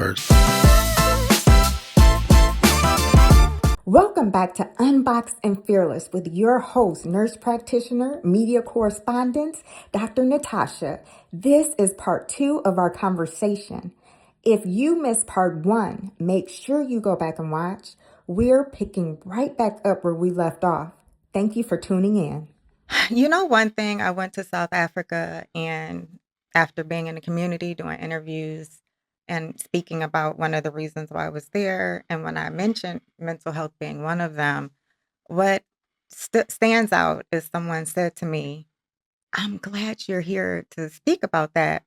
first. Welcome back to Unboxed and Fearless with your host, Nurse Practitioner, Media Correspondent, Dr. Natasha. This is part 2 of our conversation. If you missed part 1, make sure you go back and watch. We're picking right back up where we left off. Thank you for tuning in. You know, one thing, I went to South Africa, and after being in the community, doing interviews and speaking about one of the reasons why I was there, and when I mentioned mental health being one of them, what stands out is someone said to me, "I'm glad you're here to speak about that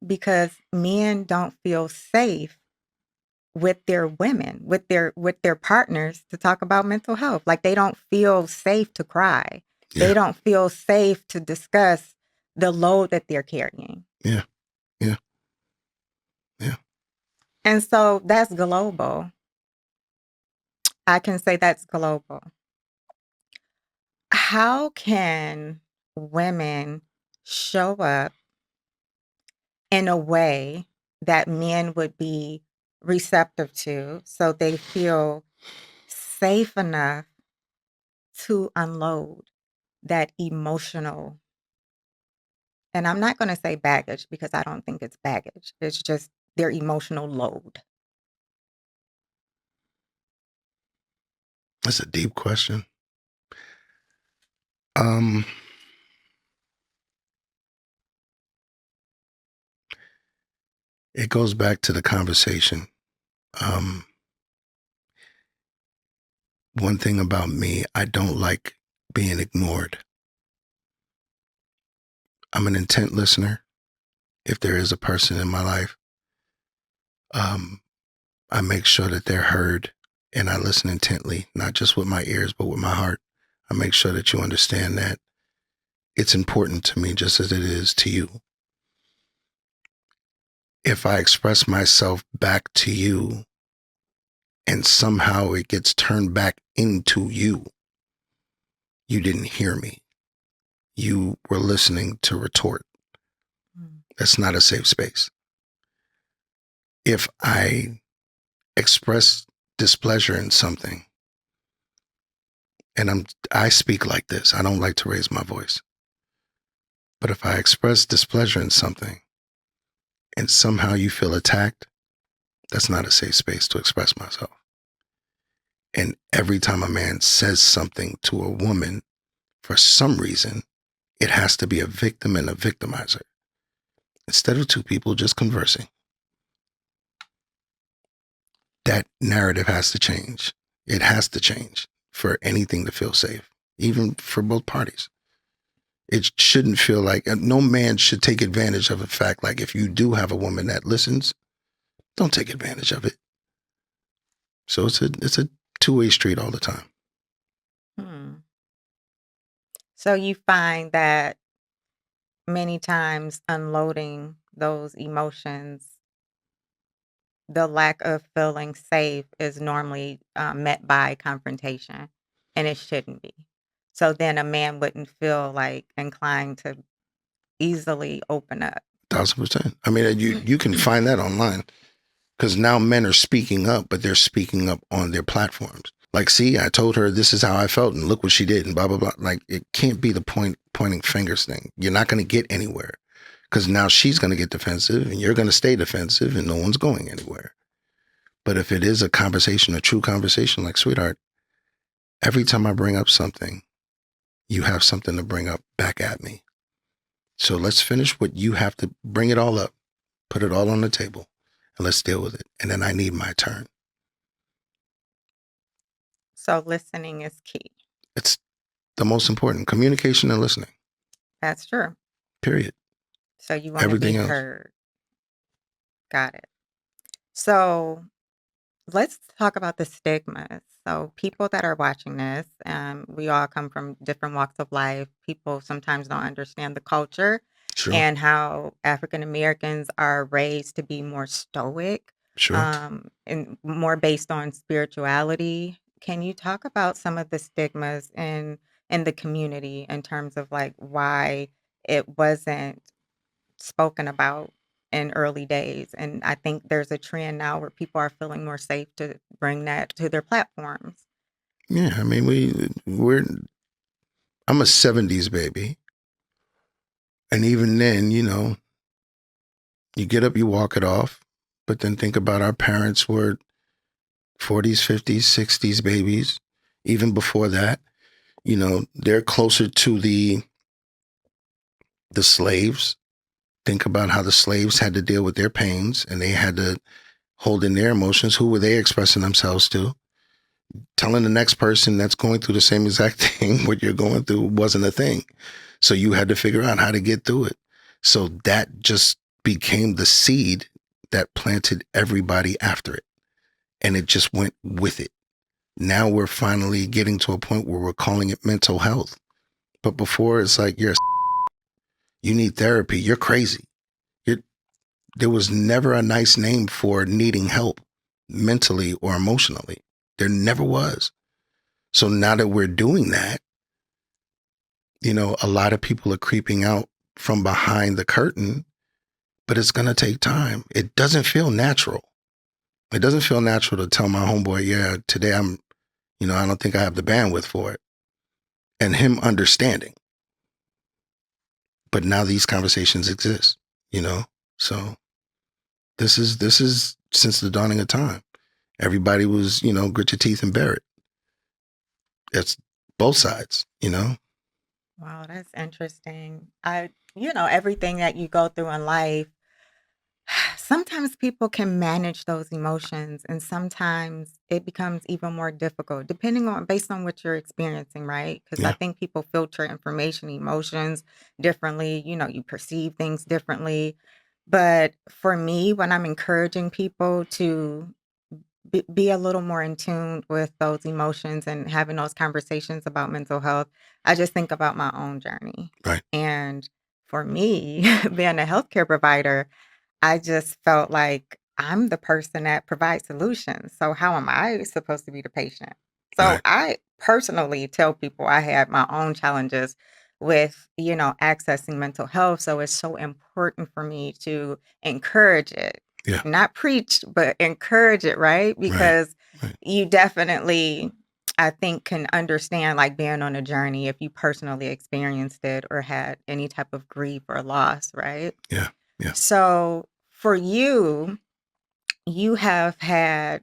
because men don't feel safe with their women, with their partners to talk about mental health. Like they don't feel safe to cry. They Yeah, don't feel safe to discuss the load that they're carrying." yeah, yeah, yeah. And so that's global. I can say that's global. How can women show up in a way that men would be receptive to so they feel safe enough to unload that emotional, and I'm not gonna say baggage because I don't think it's baggage. It's just their emotional load. That's a deep question. Um, it goes back to the conversation. Um, One thing about me, I don't like being ignored. I'm an intent listener. If there is a person in my life, um, I make sure that they're heard and I listen intently, not just with my ears, but with my heart. I make sure that you understand that it's important to me just as it is to you. If I express myself back to you and somehow it gets turned back into you, you didn't hear me. You were listening to retort. Mm. That's not a safe space. If I express displeasure in something, and I speak like this, I don't like to raise my voice. But if I express displeasure in something and somehow you feel attacked, that's not a safe space to express myself. And every time a man says something to a woman, for some reason, it has to be a victim and a victimizer instead of two people just conversing. That narrative has to change. It has to change for anything to feel safe, even for both parties. It shouldn't feel like no man should take advantage of the fact, like if you do have a woman that listens, don't take advantage of it. So it's a two-way street all the time. Hmm. So you find that many times unloading those emotions, the lack of feeling safe is normally met by confrontation, and it shouldn't be. So then a man wouldn't feel like inclined to easily open up. 1,000%. I mean, you can find that online because now men are speaking up, but they're speaking up on their platforms. Like, see, I told her this is how I felt, and look what she did, and blah blah blah. Like, it can't be the pointing fingers thing. You're not going to get anywhere because now she's going to get defensive, and you're going to stay defensive, and no one's going anywhere. But if it is a conversation, a true conversation, like, sweetheart, every time I bring up something, you have something to bring up back at me. So let's finish what you have to bring it all up, put it all on the table, and let's deal with it. And then I need my turn. So listening is key. It's the most important. Communication and listening. That's true. Period. So you want to be Everything else. heard. Got it. So let's talk about the stigmas. So people that are watching this, we all come from different walks of life. People sometimes don't understand the culture Sure. and how African Americans are raised to be more stoic, Sure. and more based on spirituality. Can you talk about some of the stigmas in the community in terms of like why it wasn't spoken about in early days. And I think there's a trend now where people are feeling more safe to bring that to their platforms. Yeah, I mean, I'm a 70s baby. And even then, you get up, you walk it off. But then think about our parents were 40s, 50s, 60s babies. Even before that, they're closer to the slaves. Think about how the slaves had to deal with their pains and they had to hold in their emotions. Who were they expressing themselves to? Telling the next person that's going through the same exact thing what you're going through wasn't a thing. So you had to figure out how to get through it. So that just became the seed that planted everybody after it. And it just went with it. Now we're finally getting to a point where we're calling it mental health. But before, it's like, you need therapy. You're crazy. There was never a nice name for needing help mentally or emotionally. There never was. So now that we're doing that, a lot of people are creeping out from behind the curtain, but it's going to take time. It doesn't feel natural. It doesn't feel natural to tell my homeboy, yeah, today I don't think I have the bandwidth for it. And him understanding. But now these conversations exist, So this is since the dawning of time. Everybody was, grit your teeth and bear it. It's both sides, Wow, that's interesting. Everything that you go through in life, sometimes people can manage those emotions and sometimes it becomes even more difficult based on what you're experiencing, right? Because I Yeah, think people filter information, emotions differently. You perceive things differently. But for me, when I'm encouraging people to be a little more in tune with those emotions and having those conversations about mental health, I just think about my own journey. right. And for me, being a healthcare provider, I just felt like I'm the person that provides solutions. So how am I supposed to be the patient? So Right. I personally tell people I had my own challenges with, accessing mental health. So it's so important for me to encourage it, Yeah. not preach, but encourage it, right? Right. Because Right. you definitely, I think, can understand like being on a journey if you personally experienced it or had any type of grief or loss, right? Yeah. Yeah. So for you, you have had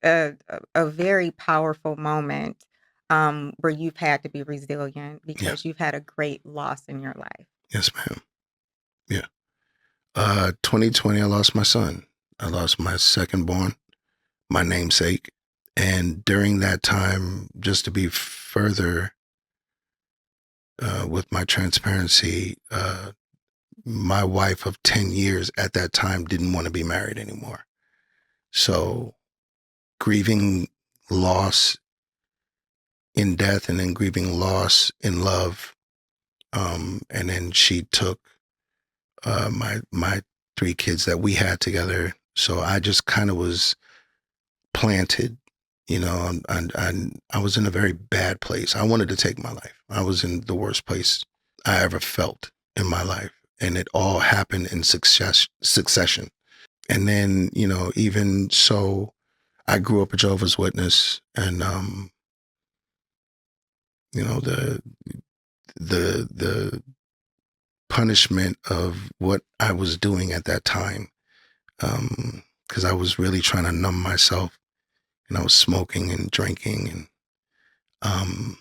a very powerful moment where you've had to be resilient Yeah. because you've had a great loss in your life. Yes, ma'am. Yeah. 2020, I lost my son. I lost my second born, my namesake. And during that time, just to be further with my transparency, my wife of 10 years at that time didn't want to be married anymore. So grieving loss in death and then grieving loss in love. And then she took my three kids that we had together. So I just kind of was planted, and I was in a very bad place. I wanted to take my life. I was in the worst place I ever felt in my life. And it all happened in succession. And then, even so, I grew up a Jehovah's Witness, and the the punishment of what I was doing at that time, because I was really trying to numb myself, and I was smoking and drinking, and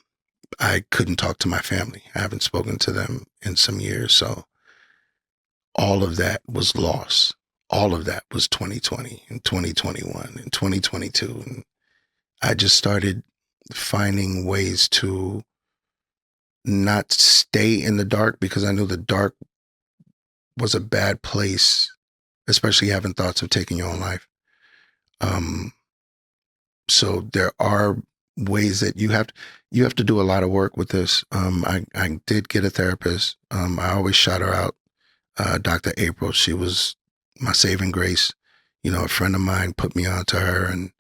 I couldn't talk to my family. I haven't spoken to them in some years, so all of that was lost. All of that was 2020 and 2021 and 2022, and I just started finding ways to not stay in the dark because I knew the dark was a bad place, especially having thoughts of taking your own life. Um, so there are ways that you have to do a lot of work with this. I did get a therapist. I always shout her out, Dr. April. She was my saving grace. A friend of mine put me onto her, and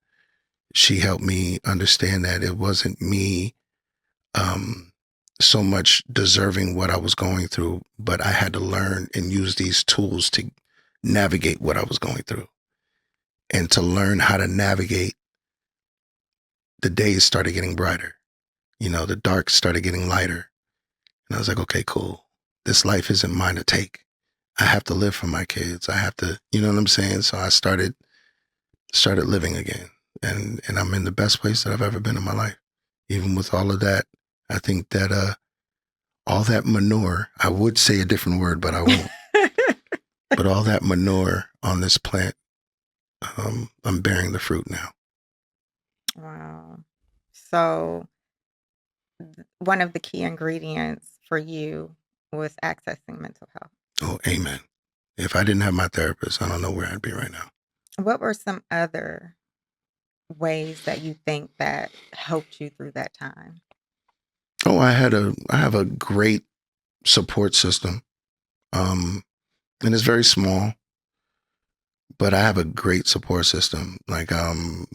she helped me understand that it wasn't me um, so much deserving what I was going through, but I had to learn and use these tools to navigate what I was going through. And to learn how to navigate, the days started getting brighter. The dark started getting lighter. And I was like, okay, cool. This life isn't mine to take. I have to live for my kids. I have to, you know what I'm saying? So I started living again. And I'm in the best place that I've ever been in my life. Even with all of that, I think that all that manure, I would say a different word, but I won't. But all that manure on this plant, I'm bearing the fruit now. Wow. So one of the key ingredients for you was accessing mental health. Oh, amen. If I didn't have my therapist, I don't know where I'd be right now. What were some other ways that you think that helped you through that time? Oh, I have a great support system. And it's very small, but I have a great support system. Like, one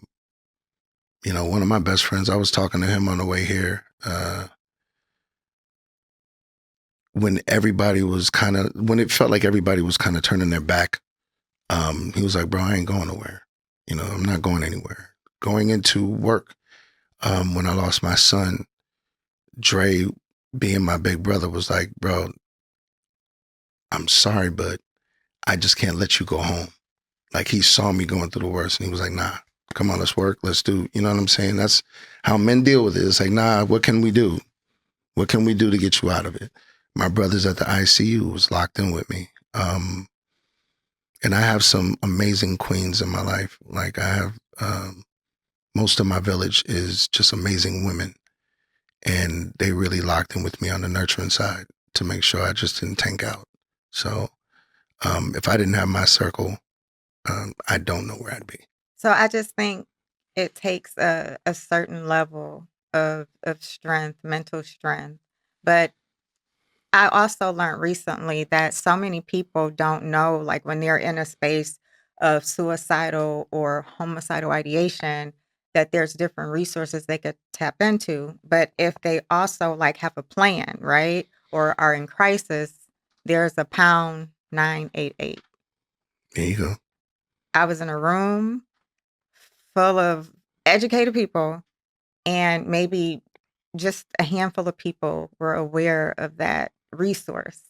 of my best friends, I was talking to him on the way here, when it felt like everybody was kind of turning their back. He was like, bro, I ain't going nowhere. I'm not going anywhere. Going into work, when I lost my son, Dre, being my big brother, was like, bro, I'm sorry, but I just can't let you go home. Like, he saw me going through the worst and he was like, nah, come on, let's work. Let's do, you know what I'm saying? That's how men deal with it. It's like, nah, what can we do? What can we do to get you out of it? My brother's at the ICU, was locked in with me. And I have some amazing queens in my life. Like, I have, most of my village is just amazing women. And they really locked in with me on the nurturing side to make sure I just didn't tank out. So if I didn't have my circle, I don't know where I'd be. So I just think it takes a certain level of strength, mental strength. But I also learned recently that so many people don't know, like when they're in a space of suicidal or homicidal ideation, that there's different resources they could tap into. But if they also like have a plan, right, or are in crisis, there's a pound 988. There you go. I was in a room full of educated people, and maybe just a handful of people were aware of that resource.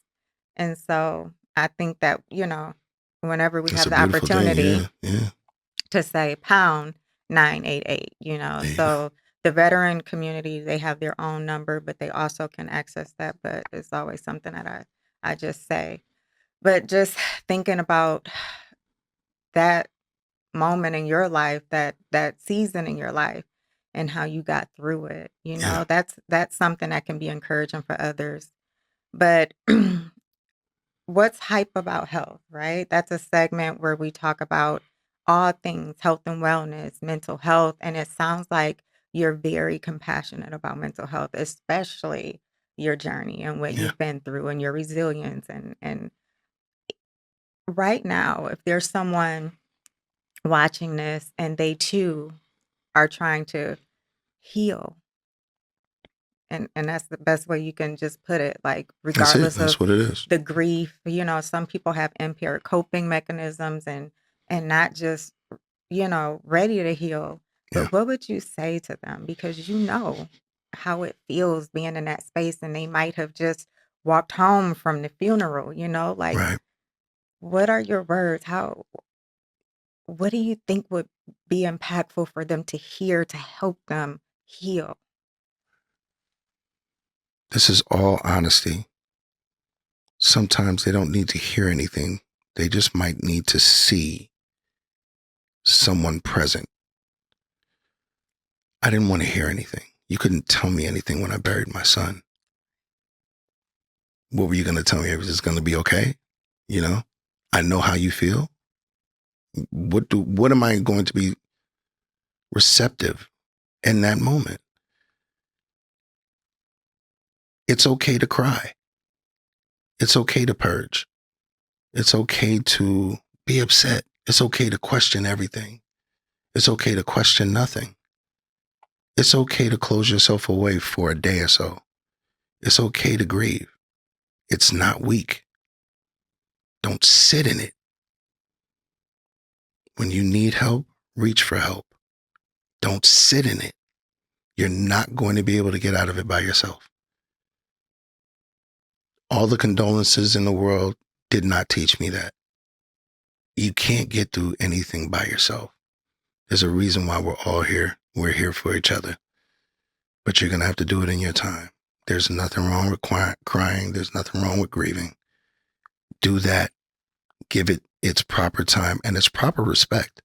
And so I think that, whenever we That's have a the beautiful thing. opportunity Yeah. to say pound 988, There you go. so the veteran community, they have their own number, but they also can access that. But it's always something that I just say. But just thinking about that moment in your life, that season in your life, and how you got through it, Yeah. that's something that can be encouraging for others. But what's hype about health, right? That's a segment where we talk about all things health and wellness, mental health, and it sounds like you're very compassionate about mental health, especially your journey and what Yeah. you've been through and your resilience. And right now, if there's someone watching this and they too are trying to heal, and that's the best way you can just put it, like That's it. regardless That's of what it is. the grief, some people have impaired coping mechanisms and not just, ready to heal. Yeah. But what would you say to them? Because you know how it feels being in that space, and they might have just walked home from the funeral, like Right. what are your words? What do you think would be impactful for them to hear to help them heal? This is all honesty. Sometimes they don't need to hear anything. They just might need to see someone present. I didn't want to hear anything. You couldn't tell me anything when I buried my son. What were you going to tell me? It was just going to be okay? I know how you feel. What am I going to be receptive in that moment? It's okay to cry. It's okay to purge. It's okay to be upset. It's okay to question everything. It's okay to question nothing. It's okay to close yourself away for a day or so. It's okay to grieve. It's not weak. Don't sit in it. When you need help, reach for help. Don't sit in it. You're not going to be able to get out of it by yourself. All the condolences in the world did not teach me that. You can't get through anything by yourself. There's a reason why we're all here. We're here for each other. But you're going to have to do it in your time. There's nothing wrong with crying. There's nothing wrong with grieving. Do that. Give it its proper time and its proper respect.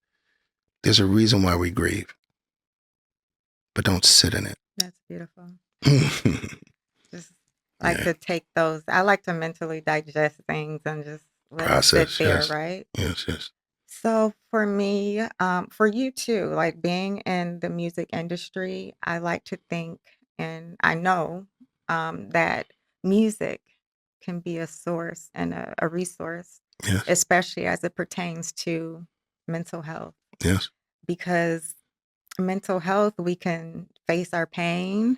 There's a reason why we grieve. But don't sit in it. That's beautiful. Just like to take those. I like to mentally digest things and just let Process, it sit there, yes. right? Yes. So for me, for you too, like being in the music industry, I like to think, and I know that music can be a source and a resource, Yes. especially as it pertains to mental health. Yes. Because mental health, we can face our pain,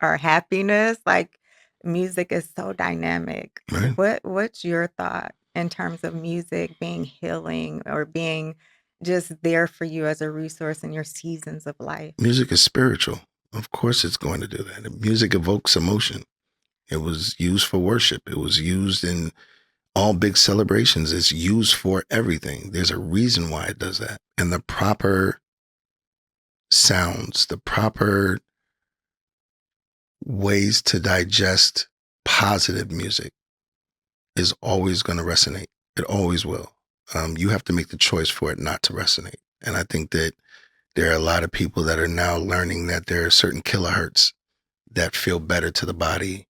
our happiness. Like music is so dynamic. Right. What's your thought in terms of music being healing or being just there for you as a resource in your seasons of life? Music is spiritual. Of course it's going to do that. Music evokes emotion. It was used for worship. It was used in all big celebrations. It's used for everything. There's a reason why it does that. And the proper sounds, the proper ways to digest positive music is always going to resonate. It always will. You have to make the choice for it not to resonate. And I think that there are a lot of people that are now learning that there are certain kilohertz that feel better to the body.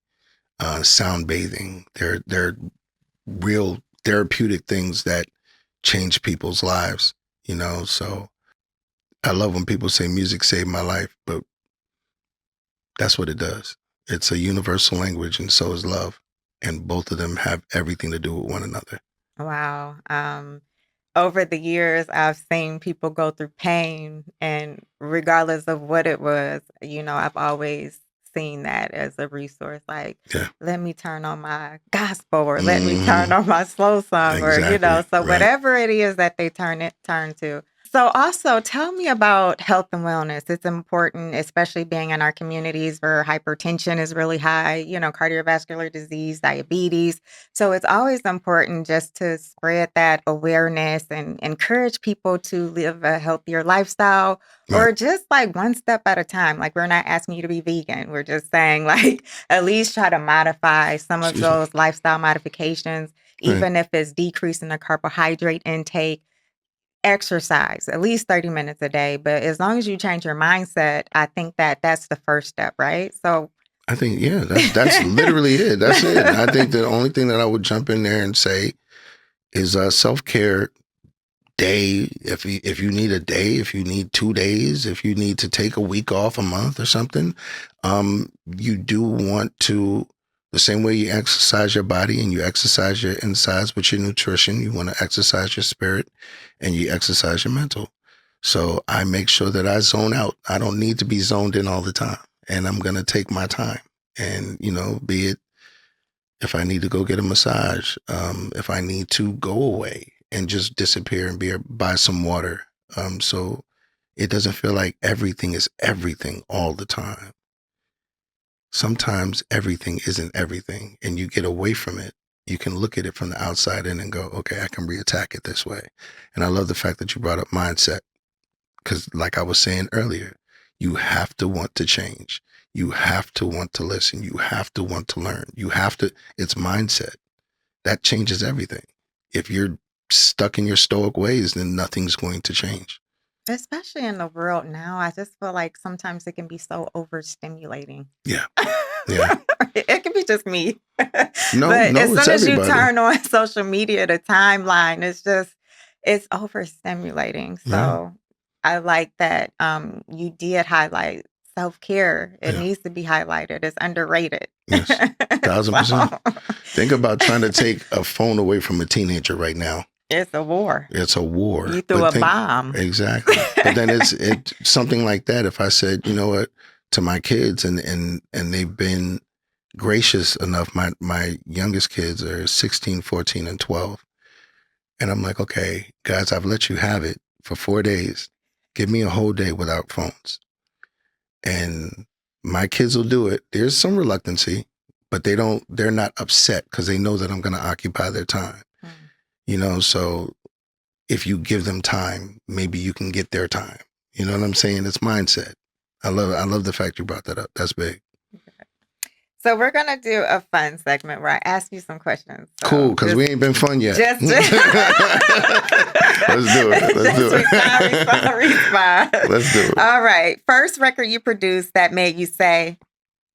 Sound bathing. They're real therapeutic things that change people's lives, so I love when people say music saved my life, but that's what it does. It's a universal language, and so is love. And both of them have everything to do with one another. Wow. Over the years, I've seen people go through pain, and regardless of what it was, I've always seen that as a resource. Like, let me turn on my gospel, or let me turn on my slow song, Exactly. or, so Right. whatever it is that they turn to. So also tell me about health and wellness. It's important, especially being in our communities where hypertension is really high, cardiovascular disease, diabetes. So it's always important just to spread that awareness and encourage people to live a healthier lifestyle, or just like one step at a time. Like, we're not asking you to be vegan. We're just saying, like, at least try to modify some of those lifestyle modifications, even if it's decreasing the carbohydrate intake. Exercise at least 30 minutes a day. But as long as you change your mindset, I think that's the first step, right? So I think, that's literally it. That's it. I think the only thing that I would jump in there and say is self-care day. If you need a day, if you need 2 days, if you need to take a week off, a month or something, you do want to, the same way you exercise your body and you exercise your insides with your nutrition, you want to exercise your spirit and you exercise your mental. So I make sure that I zone out. I don't need to be zoned in all the time. And I'm going to take my time and, be it if I need to go get a massage, if I need to go away and just disappear and buy some water. So it doesn't feel like everything is everything all the time. Sometimes everything isn't everything and you get away from it. You can look at it from the outside in and go, okay, I can reattack it this way. And I love the fact that you brought up mindset, because like I was saying earlier, you have to want to change. You have to want to listen. You have to want to learn. It's mindset. That changes everything. If you're stuck in your stoic ways, then nothing's going to change. Especially in the world now, I just feel like sometimes it can be so overstimulating. Yeah. It can be just me. No, but as it's soon as you everybody. turn on social media, the timeline, it's overstimulating. So I like that you did highlight self-care. It needs to be highlighted. It's underrated. Yes, 1,000%. Think about trying to take a phone away from a teenager right now. It's a war. It's a war. You threw a bomb. Exactly. But then it's something like that. If I said, you know what, to my kids, and they've been gracious enough. My youngest kids are 16, 14, and 12. And I'm like, okay, guys, I've let you have it for 4 days. Give me a whole day without phones. And my kids will do it. There's some reluctancy, but they're not upset because they know that I'm going to occupy their time. So if you give them time, maybe you can get their time. You know what I'm saying? It's mindset. I love the fact you brought that up. That's big. So we're going to do a fun segment where I ask you some questions. So cool, because we ain't been fun yet. Let's do it. Let's do it. Respond. Let's do it. All right. First record you produced that made you say,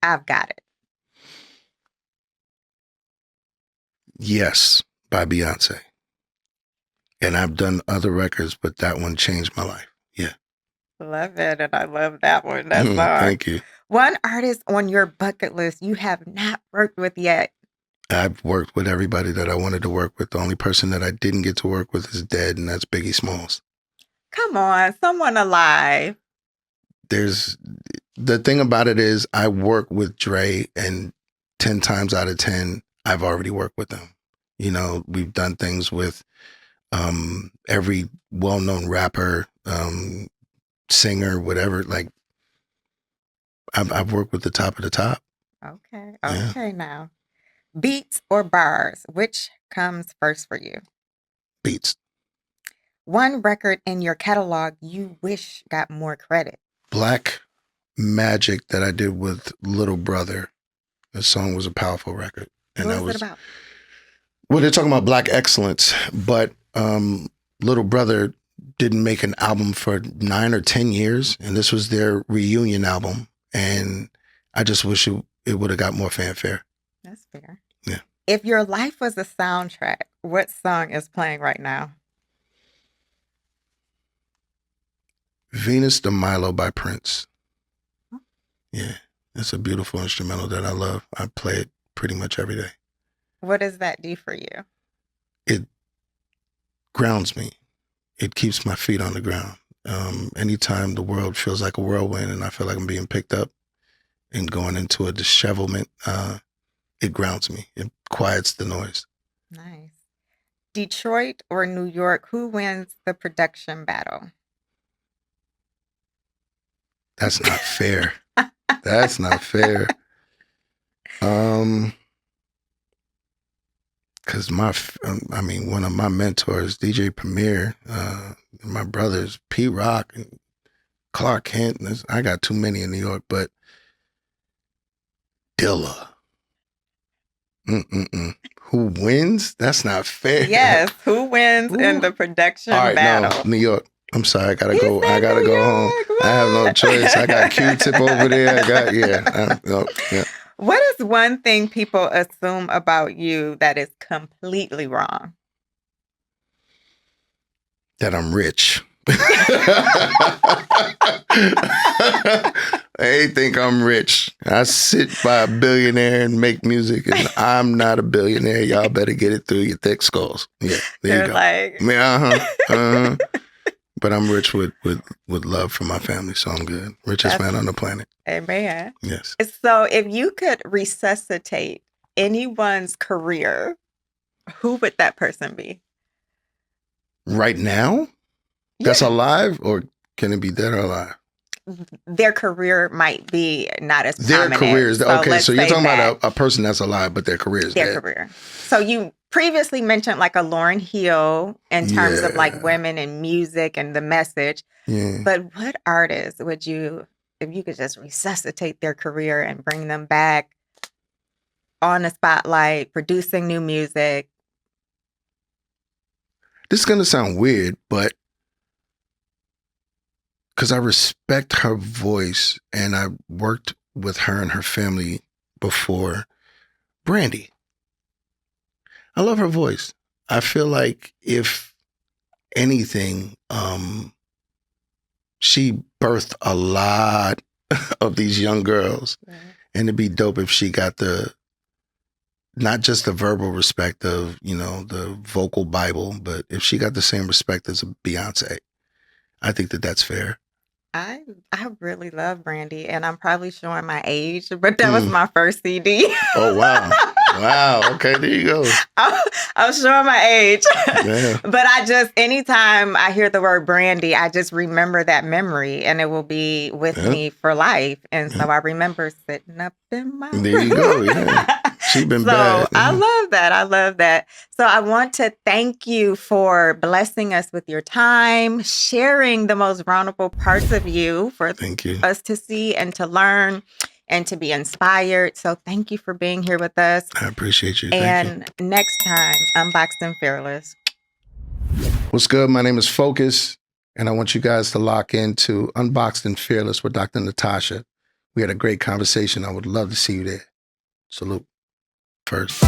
I've got it. Yes, by Beyoncé. And I've done other records, but that one changed my life. Yeah. Love it. And I love that one. That's hard. Thank you. One artist on your bucket list you have not worked with yet. I've worked with everybody that I wanted to work with. The only person that I didn't get to work with is dead, and that's Biggie Smalls. Come on, someone alive. The thing about it is I work with Dre, and 10 times out of 10, I've already worked with them. We've done things with every well-known rapper, singer, whatever. Like, I've worked with the top of the top. Okay. Now, beats or bars, which comes first for you? Beats. One record in your catalog you wish got more credit? Black Magic that I did with Little Brother. The song was a powerful record. And what was it about? Well, they're talking about Black excellence, but Little Brother didn't make an album for 9 or 10 years, and this was their reunion album. And I just wish it would have got more fanfare. That's fair. Yeah. If your life was a soundtrack, what song is playing right now? Venus de Milo by Prince. Yeah. It's a beautiful instrumental that I love. I play it pretty much every day. What does that do for you? It grounds me. It keeps my feet on the ground. Anytime the world feels like a whirlwind and I feel like I'm being picked up and going into a dishevelment, it grounds me. It quiets the noise. Nice. Detroit or New York, who wins the production battle? That's not fair. That's not fair. Because one of my mentors, DJ Premier, my brothers, P Rock and Clark Kent, I got too many in New York, but Dilla. Who wins? That's not fair. Yes, who wins in the production battle? No, New York. I'm sorry, I gotta go. I gotta go home. What? I have no choice. I got Q-Tip over there. Yeah. What is one thing people assume about you that is completely wrong? That I'm rich. They think I'm rich. I sit by a billionaire and make music, and I'm not a billionaire. Y'all better get it through your thick skulls. Yeah, there you go. Like... But I'm rich with love for my family, so I'm good. Richest man on the planet. Amen. Yes. So if you could resuscitate anyone's career, who would that person be? Right now? That's alive, or can it be dead or alive? Their career might be not as their prominent. Careers. Okay, so you're talking about a person that's alive, but their career is dead. Career. So you previously mentioned like a Lauryn Hill in terms of like women and music and the message. Yeah. But what artists would you, if you could just resuscitate their career and bring them back on the spotlight, producing new music? This is going to sound weird, but because I respect her voice and I worked with her and her family before, Brandy. I love her voice. I feel like if anything, she birthed a lot of these young girls. Mm-hmm. And it'd be dope if she got not just the verbal respect of, the vocal Bible, but if she got the same respect as a Beyonce. I think that's fair. I really love Brandy, and I'm probably showing my age, but that was my first CD. Oh, wow. Wow. Okay, there you go. I'm showing my age. Yeah. But anytime I hear the word Brandy, I just remember that memory and it will be with me for life. And so I remember sitting up in my room. There you go. Yeah. She been So bad. I love that. I love that. So I want to thank you for blessing us with your time, sharing the most vulnerable parts of you for Thank you. us to see and to learn and to be inspired. So thank you for being here with us. I appreciate you. And Thank you. next time, Unboxed and Fearless. What's good? My name is Focus, and I want you guys to lock into Unboxed and Fearless with Dr. Natasha. We had a great conversation. I would love to see you there. Salute. First.